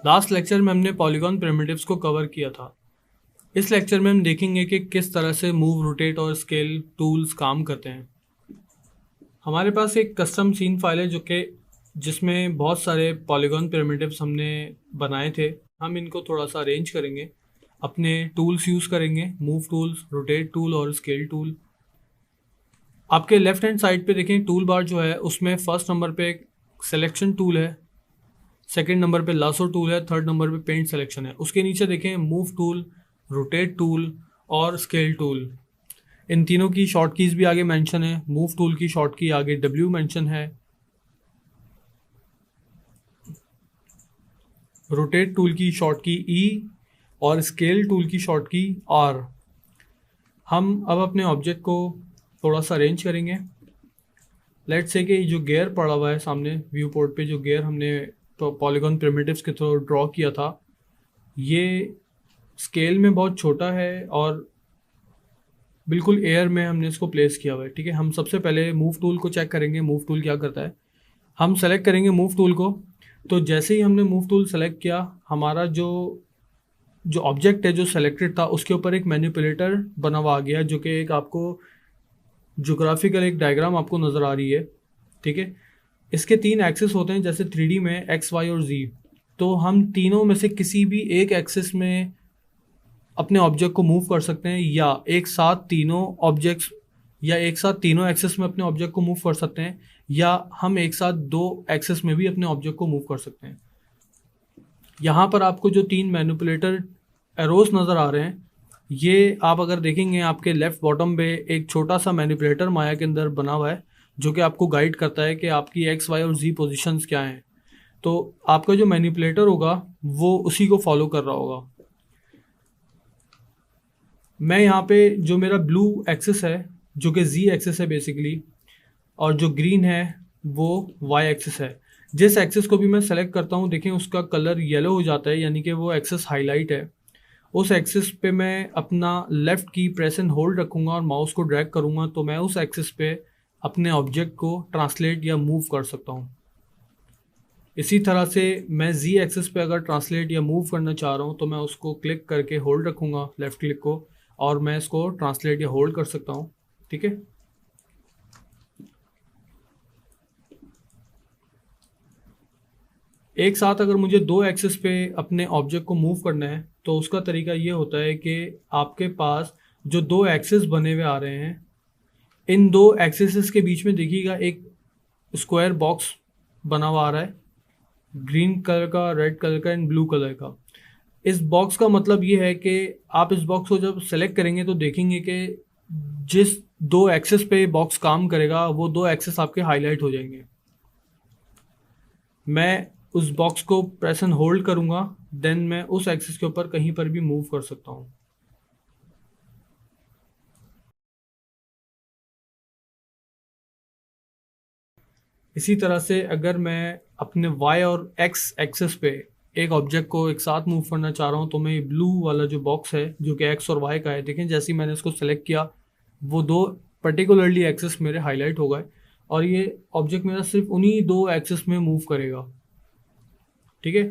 Last lecture में हमने polygon primitives को कवर किया था। इस लेक्चर में हम देखेंगे कि किस तरह से मूव, रोटेट और स्केल टूल्स काम करते हैं। हमारे पास एक कस्टम सीन फाइल है जिसमें बहुत सारे पॉलीगॉन प्रिमिटिव्स हमने बनाए थे। हम इनको थोड़ा सा अरेंज करेंगे, अपने टूल्स यूज़ करेंगे, मूव टूल्स, रोटेट टूल और स्केल टूल। आपके लेफ्ट हैंड साइड पे देखें, टूल बार जो है उसमें फर्स्ट नंबर पे सिलेक्शन टूल है, सेकंड नंबर पे लासो टूल है, थर्ड नंबर पे पेंट सिलेक्शन है। उसके नीचे देखें मूव टूल, रोटेट टूल और स्केल टूल। इन तीनों की शॉर्ट कीज भी आगे मेंशन है। मूव टूल की शॉर्ट की आगे W मेंशन है, रोटेट टूल की शॉर्ट की E और स्केल टूल की शॉर्ट की R। हम अब अपने ऑब्जेक्ट को थोड़ा सा अरेंज करेंगे। लेट्स से कि जो गियर पड़ा हुआ है सामने व्यू पोर्ट पे, जो गियर हमने पॉलीगॉन प्रिमिटिव्स के थ्रू ड्रॉ किया था, ये स्केल में बहुत छोटा है और बिल्कुल एयर में हमने इसको प्लेस किया हुआ है। ठीक है, हम सबसे पहले मूव टूल को चेक करेंगे। मूव टूल क्या करता है, हम सेलेक्ट करेंगे मूव टूल को। तो जैसे ही हमने मूव टूल सेलेक्ट किया, हमारा जो जो ऑब्जेक्ट है जो सेलेक्टेड था उसके ऊपर एक मैनिपुलेटर बना हुआ आ गया, जो कि एक आपको ज्योग्राफिकल एक डायग्राम आपको नज़र आ रही है। ठीक है, इसके 3 एक्सिस होते हैं जैसे 3D में एक्स, वाई और जी। तो हम तीनों में से किसी भी एक एक्सिस में अपने ऑब्जेक्ट को मूव कर सकते हैं, या एक साथ तीनों ऑब्जेक्ट्स या एक साथ तीनों एक्सेस में अपने ऑब्जेक्ट को मूव कर सकते हैं, या हम एक साथ 2 एक्सेस में भी अपने ऑब्जेक्ट को मूव कर सकते हैं। यहाँ पर आपको जो 3 मैनिपुलेटर एरोस नज़र आ रहे हैं, ये आप अगर देखेंगे आपके लेफ्ट बॉटम पे एक छोटा सा मैनिपुलेटर माया के अंदर बना हुआ है, जो कि आपको गाइड करता है कि आपकी एक्स, वाई और जी पोजीशंस क्या हैं। तो आपका जो मैनिपुलेटर होगा वो उसी को फॉलो कर रहा होगा। मैं यहाँ पे जो मेरा ब्लू एक्सिस है, जो कि जी एक्सिस है बेसिकली, और जो ग्रीन है वो वाई एक्सिस है। जिस एक्सिस को भी मैं सेलेक्ट करता हूँ, देखें उसका कलर येलो हो जाता है, यानी कि वो एक्सिस हाईलाइट है। उस एक्सिस पे मैं अपना लेफ़्ट की प्रेस एंड होल्ड रखूँगा और माउस को ड्रैग करूँगा, तो मैं उस एक्सिस पे अपने ऑब्जेक्ट को ट्रांसलेट या मूव कर सकता हूँ। इसी तरह से मैं जी एक्सिस पे अगर ट्रांसलेट या मूव करना चाह रहा हूँ, तो मैं उसको क्लिक करके होल्ड रखूँगा, लेफ़्ट क्लिक को, और मैं इसको ट्रांसलेट या होल्ड कर सकता हूँ। ठीक है, एक साथ अगर मुझे 2 एक्सिस पे अपने ऑब्जेक्ट को मूव करना है, तो उसका तरीका ये होता है कि आपके पास जो 2 एक्सिस बने हुए आ रहे हैं, इन 2 एक्सिस के बीच में देखिएगा एक स्क्वायर बॉक्स बना हुआ आ रहा है, ग्रीन कलर का, रेड कलर का एंड ब्लू कलर का। इस बॉक्स का मतलब ये है कि आप इस बॉक्स को जब सेलेक्ट करेंगे तो देखेंगे कि जिस 2 एक्सिस पे बॉक्स काम करेगा वो 2 एक्सिस आपके हाईलाइट हो जाएंगे। मैं उस बॉक्स को प्रेस एंड होल्ड करूंगा, देन मैं उस एक्सिस के ऊपर कहीं पर भी मूव कर सकता हूं। इसी तरह से अगर मैं अपने y और x एक्सिस पे एक ऑब्जेक्ट को एक साथ मूव करना चाह रहा हूं, तो मैं ये ब्लू वाला जो बॉक्स है जो कि x और y का है, देखें जैसे ही मैंने इसको सेलेक्ट किया, वो 2 पर्टिकुलरली एक्सिस मेरे हाईलाइट हो गए और ये ऑब्जेक्ट मेरा सिर्फ उन्हीं 2 एक्सिस में मूव करेगा। ठीक है,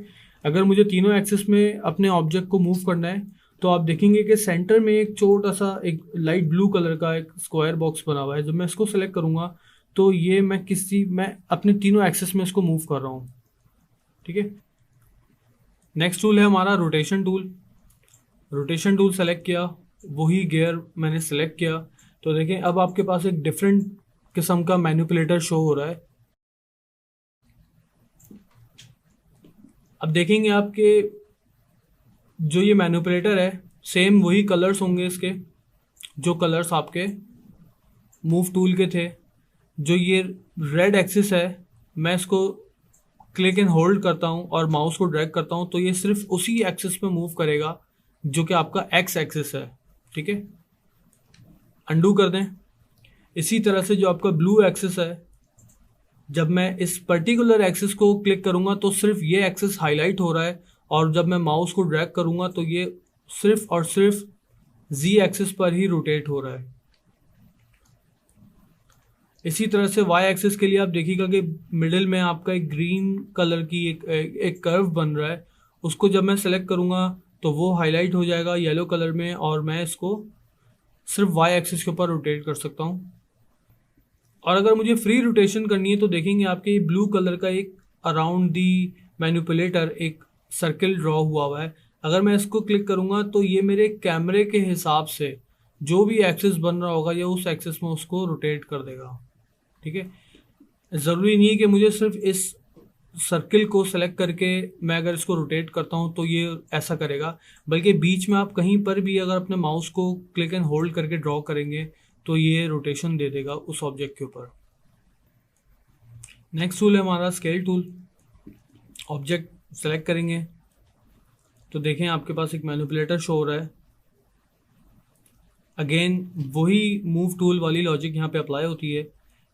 अगर मुझे तीनों एक्सिस में अपने ऑब्जेक्ट को मूव करना है, तो आप देखेंगे कि सेंटर में एक छोटा सा एक लाइट ब्लू कलर का एक स्क्वायर बॉक्स बना हुआ है। जब मैं इसको सेलेक्ट करूंगा, तो ये मैं अपने तीनों एक्सिस में इसको मूव कर रहा हूँ। ठीक है, नेक्स्ट टूल है हमारा rotation tool. Rotation tool select किया, वही गियर मैंने सेलेक्ट किया, तो देखें अब आपके पास एक डिफरेंट किस्म का मैनिपुलेटर शो हो रहा है। अब देखेंगे आपके जो ये मैनिपुलेटर है, सेम वही कलर्स होंगे इसके, जो कलर्स आपके मूव टूल के थे। जो ये रेड एक्सिस है, मैं इसको क्लिक एंड होल्ड करता हूँ और माउस को ड्रैग करता हूँ, तो ये सिर्फ उसी एक्सिस पे मूव करेगा जो कि आपका एक्स एक्सिस है। ठीक है, अंडू कर दें। इसी तरह से जो आपका ब्लू एक्सिस है, जब मैं इस पर्टिकुलर एक्सिस को क्लिक करूंगा तो सिर्फ ये एक्सिस हाईलाइट हो रहा है, और जब मैं माउस को ड्रैग करूंगा तो ये सिर्फ और सिर्फ जी एक्सिस पर ही रोटेट हो रहा है। इसी तरह से वाई एक्सिस के लिए आप देखिएगा कि मिडिल में आपका एक ग्रीन कलर की एक कर्व बन रहा है, उसको जब मैं सेलेक्ट करूँगा तो वो हाईलाइट हो जाएगा येलो कलर में, और मैं इसको सिर्फ वाई एक्सिस के ऊपर रोटेट कर सकता हूँ। और अगर मुझे फ्री रोटेशन करनी है तो देखेंगे आपके ब्लू कलर का एक अराउंड दी मैनिपुलेटर एक सर्किल ड्रॉ हुआ है। अगर मैं इसको क्लिक करूँगा तो ये मेरे कैमरे के हिसाब से जो भी एक्सिस बन रहा होगा ये उस एक्सिस में उसको रोटेट कर देगा। ठीक है, ज़रूरी नहीं है कि मुझे सिर्फ इस सर्किल को सेलेक्ट करके मैं अगर इसको रोटेट करता हूँ तो ये ऐसा करेगा, बल्कि बीच में आप कहीं पर भी अगर अपने माउस को क्लिक एंड होल्ड करके ड्रॉ करेंगे तो ये रोटेशन दे देगा उस ऑब्जेक्ट के ऊपर। नेक्स्ट टूल है हमारा स्केल टूल। ऑब्जेक्ट सेलेक्ट करेंगे तो देखें आपके पास एक मैनिपुलेटर शो हो रहा है। अगेन वही मूव टूल वाली लॉजिक यहाँ पे अप्लाई होती है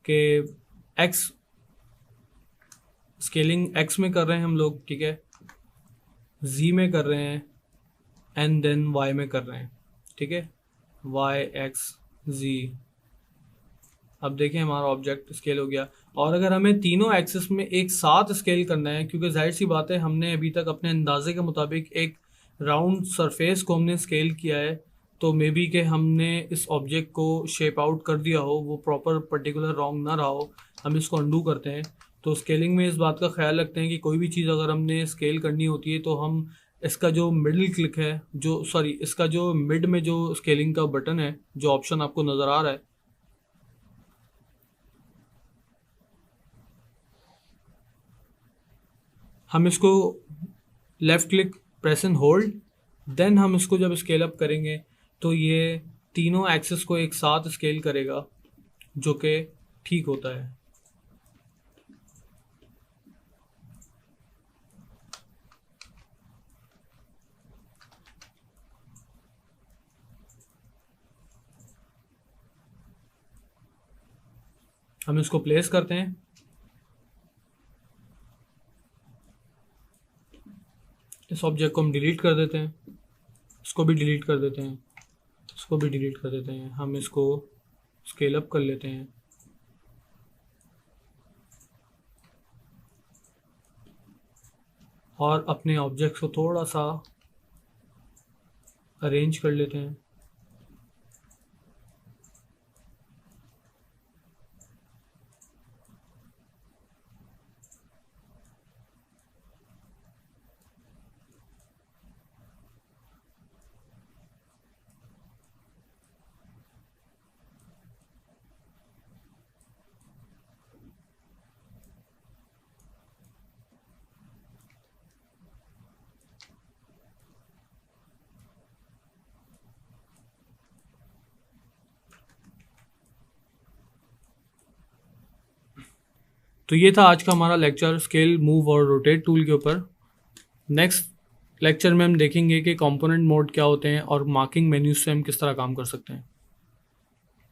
कि एक्स स्केलिंग एक्स में कर रहे हैं हम लोग, ठीक है, जी में कर रहे हैं एंड देन वाई में कर रहे हैं। ठीक है, वाई एक्स जी। अब देखें हमारा ऑब्जेक्ट स्केल हो गया। और अगर हमें तीनों एक्सिस में एक साथ स्केल करना है, क्योंकि जाहिर सी बात है हमने अभी तक अपने अंदाजे के मुताबिक एक राउंड सरफेस को हमने स्केल किया है, तो मे बी कि हमने इस ऑब्जेक्ट को शेप आउट कर दिया हो, वो प्रॉपर पर्टिकुलर रॉन्ग ना रहा हो, हम इसको अंडू करते हैं। तो स्केलिंग में इस बात का ख्याल रखते हैं कि कोई भी चीज़ अगर हमने स्केल करनी होती है तो हम इसका जो मिडिल क्लिक है, जो सॉरी इसका जो मिड में जो स्केलिंग का बटन है, जो ऑप्शन आपको नज़र आ रहा है, हम इसको left click press and hold, then हम इसको जब स्केल अप करेंगे तो ये तीनों एक्सेस को एक साथ स्केल करेगा, जो कि ठीक होता है। हम इसको प्लेस करते हैं। इस ऑब्जेक्ट को हम डिलीट कर देते हैं, इसको भी डिलीट कर देते हैं, इसको भी डिलीट कर देते हैं। हम इसको स्केल अप कर लेते हैं। और अपने ऑब्जेक्ट्स को थोड़ा सा अरेंज कर लेते हैं। तो ये था आज का हमारा लेक्चर स्केल, मूव और रोटेट टूल के ऊपर। नेक्स्ट लेक्चर में हम देखेंगे कि कंपोनेंट मोड क्या होते हैं और मार्किंग मेन्यूज से हम किस तरह काम कर सकते हैं।